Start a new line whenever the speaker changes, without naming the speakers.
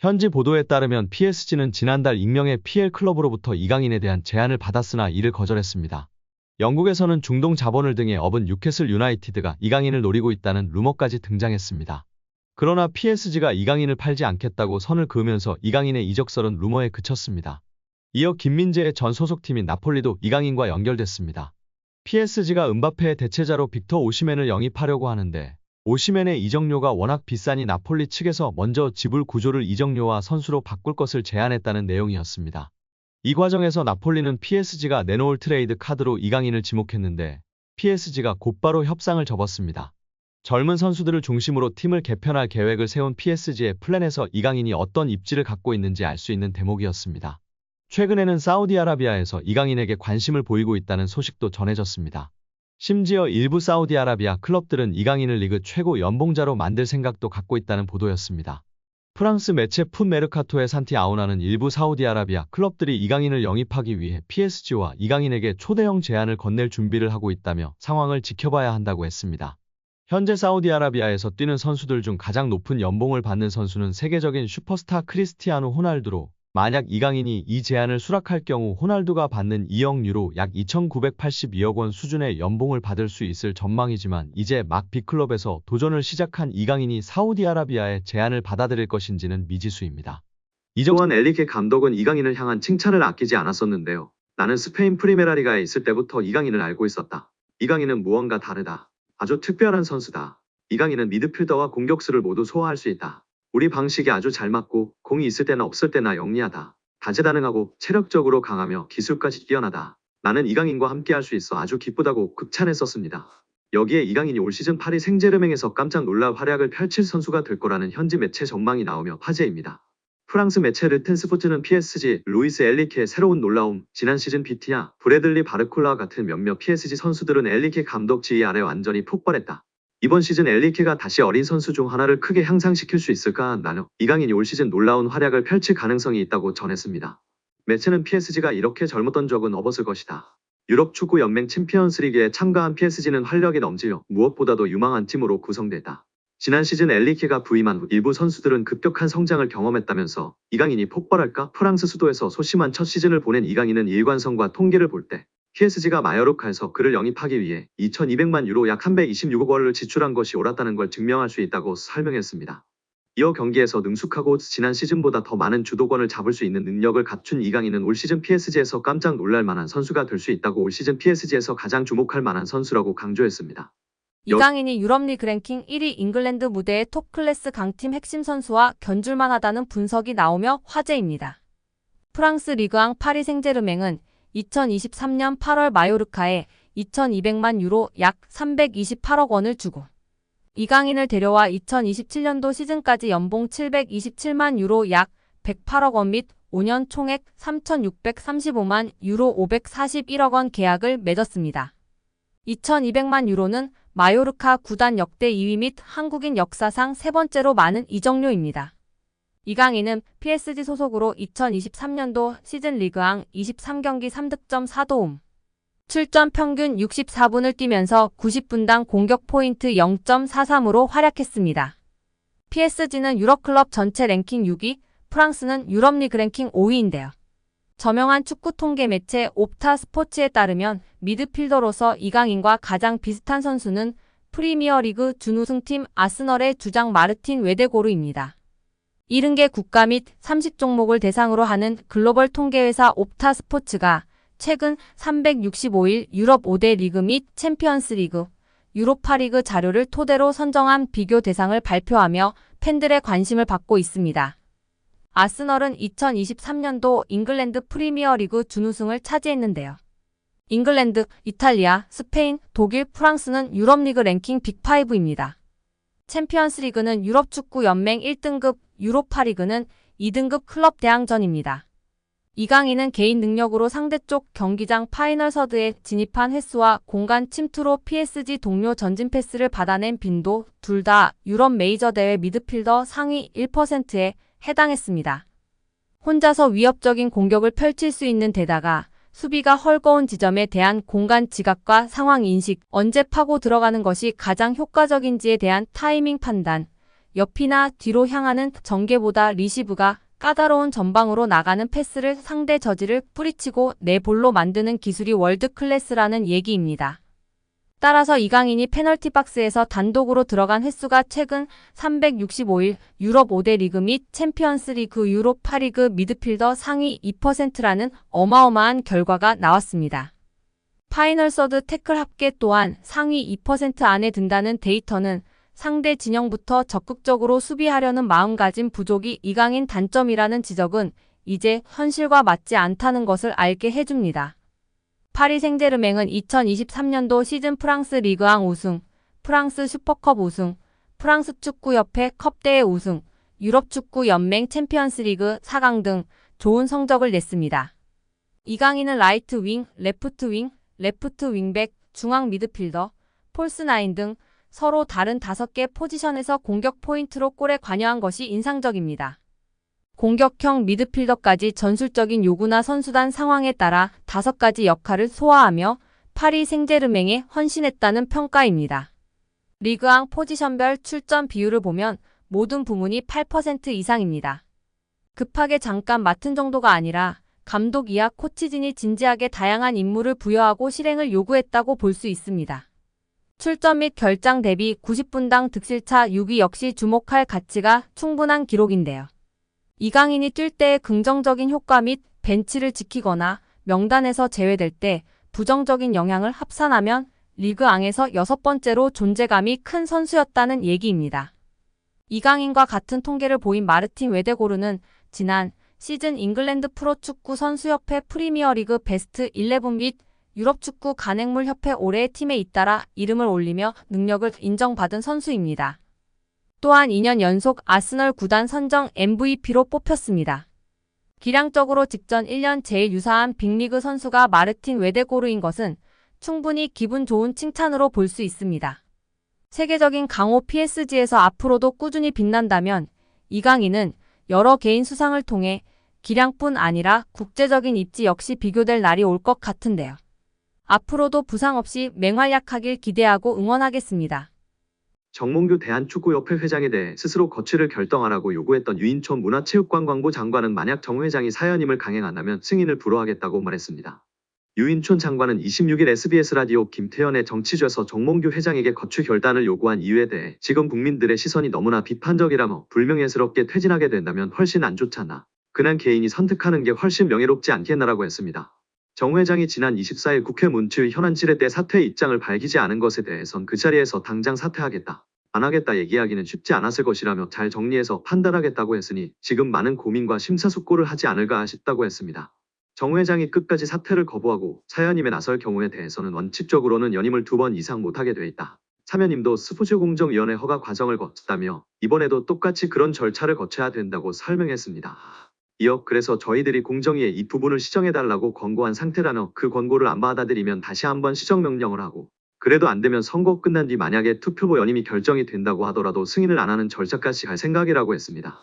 현지 보도에 따르면 PSG는 지난달 익명의 PL 클럽으로부터 이강인에 대한 제안을 받았으나 이를 거절했습니다. 영국에서는 중동 자본을 등에 업은 뉴캐슬 유나이티드가 이강인을 노리고 있다는 루머까지 등장했습니다. 그러나 PSG가 이강인을 팔지 않겠다고 선을 그으면서 이강인의 이적설은 루머에 그쳤습니다. 이어 김민재의 전 소속팀인 나폴리도 이강인과 연결됐습니다. PSG가 음바페의 대체자로 빅터 오시멘을 영입하려고 하는데 오시멘의 이적료가 워낙 비싸니 나폴리 측에서 먼저 지불 구조를 이적료와 선수로 바꿀 것을 제안했다는 내용이었습니다. 이 과정에서 나폴리는 PSG가 내놓을 트레이드 카드로 이강인을 지목했는데 PSG가 곧바로 협상을 접었습니다. 젊은 선수들을 중심으로 팀을 개편할 계획을 세운 PSG의 플랜에서 이강인이 어떤 입지를 갖고 있는지 알 수 있는 대목이었습니다. 최근에는 사우디아라비아에서 이강인에게 관심을 보이고 있다는 소식도 전해졌습니다. 심지어 일부 사우디아라비아 클럽들은 이강인을 리그 최고 연봉자로 만들 생각도 갖고 있다는 보도였습니다. 프랑스 매체 풋 메르카토의 산티 아우나는 일부 사우디아라비아 클럽들이 이강인을 영입하기 위해 PSG와 이강인에게 초대형 제안을 건넬 준비를 하고 있다며 상황을 지켜봐야 한다고 했습니다. 현재 사우디아라비아에서 뛰는 선수들 중 가장 높은 연봉을 받는 선수는 세계적인 슈퍼스타 크리스티아노 호날두로 만약 이강인이 이 제안을 수락할 경우 호날두가 받는 2억 유로 약 2,982억 원 수준의 연봉을 받을 수 있을 전망이지만 이제 막 B클럽에서 도전을 시작한 이강인이 사우디아라비아의 제안을 받아들일 것인지는 미지수입니다.
이정환 엘리케 감독은 이강인을 향한 칭찬을 아끼지 않았었는데요. 나는 스페인 프리메라리가에 있을 때부터 이강인을 알고 있었다. 이강인은 무언가 다르다. 아주 특별한 선수다. 이강인은 미드필더와 공격수를 모두 소화할 수 있다. 우리 방식이 아주 잘 맞고 공이 있을 때나 없을 때나 영리하다. 다재다능하고 체력적으로 강하며 기술까지 뛰어나다. 나는 이강인과 함께할 수 있어 아주 기쁘다고 극찬했었습니다. 여기에 이강인이 올 시즌 파리 생제르맹에서 깜짝 놀랄 활약을 펼칠 선수가 될 거라는 현지 매체 전망이 나오며 화제입니다. 프랑스 매체 르텐스포츠는 PSG, 루이스 엘리케의 새로운 놀라움, 지난 시즌 비티아, 브래들리 바르콜라와 같은 몇몇 PSG 선수들은 엘리케 감독 지휘 아래 완전히 폭발했다. 이번 시즌 엘리케가 다시 어린 선수 중 하나를 크게 향상시킬 수 있을까 나며 이강인이 올 시즌 놀라운 활약을 펼칠 가능성이 있다고 전했습니다. 매체는 PSG가 이렇게 젊었던 적은 없었을 것이다. 유럽 축구 연맹 챔피언스리그에 참가한 PSG는 활력이 넘치며 무엇보다도 유망한 팀으로 구성됐다. 지난 시즌 엘리케가 부임한 후 일부 선수들은 급격한 성장을 경험했다면서 이강인이 폭발할까? 프랑스 수도에서 소심한 첫 시즌을 보낸 이강인은 일관성과 통계를 볼 때 PSG가 마요르카에서 그를 영입하기 위해 2,200만 유로 약 326억 원을 지출한 것이 옳았다는 걸 증명할 수 있다고 설명했습니다. 이어 경기에서 능숙하고 지난 시즌보다 더 많은 주도권을 잡을 수 있는 능력을 갖춘 이강인은 올 시즌 PSG에서 깜짝 놀랄 만한 선수가 될 수 있다고 올 시즌 PSG에서 가장 주목할 만한 선수라고 강조했습니다.
이강인이 유럽리그 랭킹 1위 잉글랜드 무대의 톱클래스 강팀 핵심 선수와 견줄만하다는 분석이 나오며 화제입니다. 프랑스 리그앙 파리 생제르맹은 2023년 8월 마요르카에 2,200만 유로 약 328억 원을 주고 이강인을 데려와 2027년도 시즌까지 연봉 727만 유로 약 108억 원 및 5년 총액 3,635만 유로 541억 원 계약을 맺었습니다. 2,200만 유로는 마요르카 구단 역대 2위 및 한국인 역사상 세 번째로 많은 이적료입니다. 이강인은 PSG 소속으로 2023년도 시즌 리그앙 23경기 3득점 4도움, 출전 평균 64분을 뛰면서 90분당 공격 포인트 0.43으로 활약했습니다. PSG는 유럽클럽 전체 랭킹 6위, 프랑스는 유럽리그 랭킹 5위인데요. 저명한 축구 통계 매체 옵타 스포츠에 따르면 미드필더로서 이강인과 가장 비슷한 선수는 프리미어리그 준우승팀 아스널의 주장 마르틴 웨데고르입니다. 70개 국가 및 30종목을 대상으로 하는 글로벌 통계회사 옵타 스포츠가 최근 365일 유럽 5대 리그 및 챔피언스 리그, 유로파리그 자료를 토대로 선정한 비교 대상을 발표하며 팬들의 관심을 받고 있습니다. 아스널은 2023년도 잉글랜드 프리미어리그 준우승을 차지했는데요. 잉글랜드, 이탈리아, 스페인, 독일, 프랑스는 유럽리그 랭킹 빅5입니다. 챔피언스리그는 유럽축구연맹 1등급, 유로파리그는 2등급 클럽 대항전입니다. 이강인은 개인 능력으로 상대쪽 경기장 파이널 서드에 진입한 횟수와 공간 침투로 PSG 동료 전진 패스를 받아낸 빈도 둘 다 유럽 메이저 대회 미드필더 상위 1%에 해당했습니다. 혼자서 위협적인 공격을 펼칠 수 있는 데다가 수비가 헐거운 지점에 대한 공간 지각과 상황 인식, 언제 파고 들어가는 것이 가장 효과적인지에 대한 타이밍 판단, 옆이나 뒤로 향하는 전개보다 리시브가 까다로운 전방으로 나가는 패스를 상대 저지를 뿌리치고 내 볼로 만드는 기술이 월드 클래스라는 얘기입니다. 따라서 이강인이 페널티 박스에서 단독으로 들어간 횟수가 최근 365일 유럽 5대 리그 및 챔피언스 리그 유로파 리그 미드필더 상위 2%라는 어마어마한 결과가 나왔습니다. 파이널 서드 태클 합계 또한 상위 2% 안에 든다는 데이터는 상대 진영부터 적극적으로 수비하려는 마음가짐 부족이 이강인 단점이라는 지적은 이제 현실과 맞지 않다는 것을 알게 해줍니다. 파리 생제르맹은 2023년도 시즌 프랑스 리그앙 우승, 프랑스 슈퍼컵 우승, 프랑스 축구협회 컵대회 우승, 유럽 축구 연맹 챔피언스 리그 4강 등 좋은 성적을 냈습니다. 이강인은 라이트 윙, 레프트 윙백, 중앙 미드필더, 폴스 9 등 서로 다른 5개 포지션에서 공격 포인트로 골에 관여한 것이 인상적입니다. 공격형 미드필더까지 전술적인 요구나 선수단 상황에 따라 5가지 역할을 소화하며 파리 생제르맹에 헌신했다는 평가입니다. 리그앙 포지션별 출전 비율을 보면 모든 부문이 8% 이상입니다. 급하게 잠깐 맡은 정도가 아니라 감독 이하 코치진이 진지하게 다양한 임무를 부여하고 실행을 요구했다고 볼 수 있습니다. 출전 및 결장 대비 90분당 득실차 6위 역시 주목할 가치가 충분한 기록인데요. 이강인이 뛸 때의 긍정적인 효과 및 벤치를 지키거나 명단에서 제외될 때 부정적인 영향을 합산하면 리그앙에서 6번째로 존재감이 큰 선수였다는 얘기입니다. 이강인과 같은 통계를 보인 마르틴 웨데고르는 지난 시즌 잉글랜드 프로축구 선수협회 프리미어리그 베스트 11 및 유럽축구 간행물협회 올해의 팀에 잇따라 이름을 올리며 능력을 인정받은 선수입니다. 또한 2년 연속 아스널 구단 선정 MVP로 뽑혔습니다. 기량적으로 직전 1년 제일 유사한 빅리그 선수가 마르틴 웨데고르인 것은 충분히 기분 좋은 칭찬으로 볼 수 있습니다. 세계적인 강호 PSG에서 앞으로도 꾸준히 빛난다면 이강인은 여러 개인 수상을 통해 기량뿐 아니라 국제적인 입지 역시 비교될 날이 올 것 같은데요. 앞으로도 부상 없이 맹활약하길 기대하고 응원하겠습니다.
정몽규 대한축구협회 회장에 대해 스스로 거취를 결정하라고 요구했던 유인촌 문화체육관광부 장관은 만약 정 회장이 사연임을 강행한다면 승인을 불허하겠다고 말했습니다. 유인촌 장관은 26일 SBS 라디오 김태현의 정치좌에서 정몽규 회장에게 거취 결단을 요구한 이유에 대해 지금 국민들의 시선이 너무나 비판적이라며 불명예스럽게 퇴진하게 된다면 훨씬 안 좋잖아. 그냥 개인이 선택하는 게 훨씬 명예롭지 않겠나라고 했습니다. 정 회장이 지난 24일 국회 문치의 현안질의 때 사퇴 입장을 밝히지 않은 것에 대해선 그 자리에서 당장 사퇴하겠다, 안 하겠다 얘기하기는 쉽지 않았을 것이라며 잘 정리해서 판단하겠다고 했으니 지금 많은 고민과 심사숙고를 하지 않을까 싶다고 했습니다. 정 회장이 끝까지 사퇴를 거부하고 사연임에 나설 경우에 대해서는 원칙적으로는 연임을 2번 이상 못하게 돼 있다. 사면임도 스포츠공정위원회 허가 과정을 거쳤다며 이번에도 똑같이 그런 절차를 거쳐야 된다고 설명했습니다. 이어 그래서 저희들이 공정위에 이 부분을 시정해달라고 권고한 상태라며 그 권고를 안 받아들이면 다시 한번 시정명령을 하고 그래도 안 되면 선거 끝난 뒤 만약에 투표보 연임이 결정이 된다고 하더라도 승인을 안 하는 절차까지 갈 생각이라고 했습니다.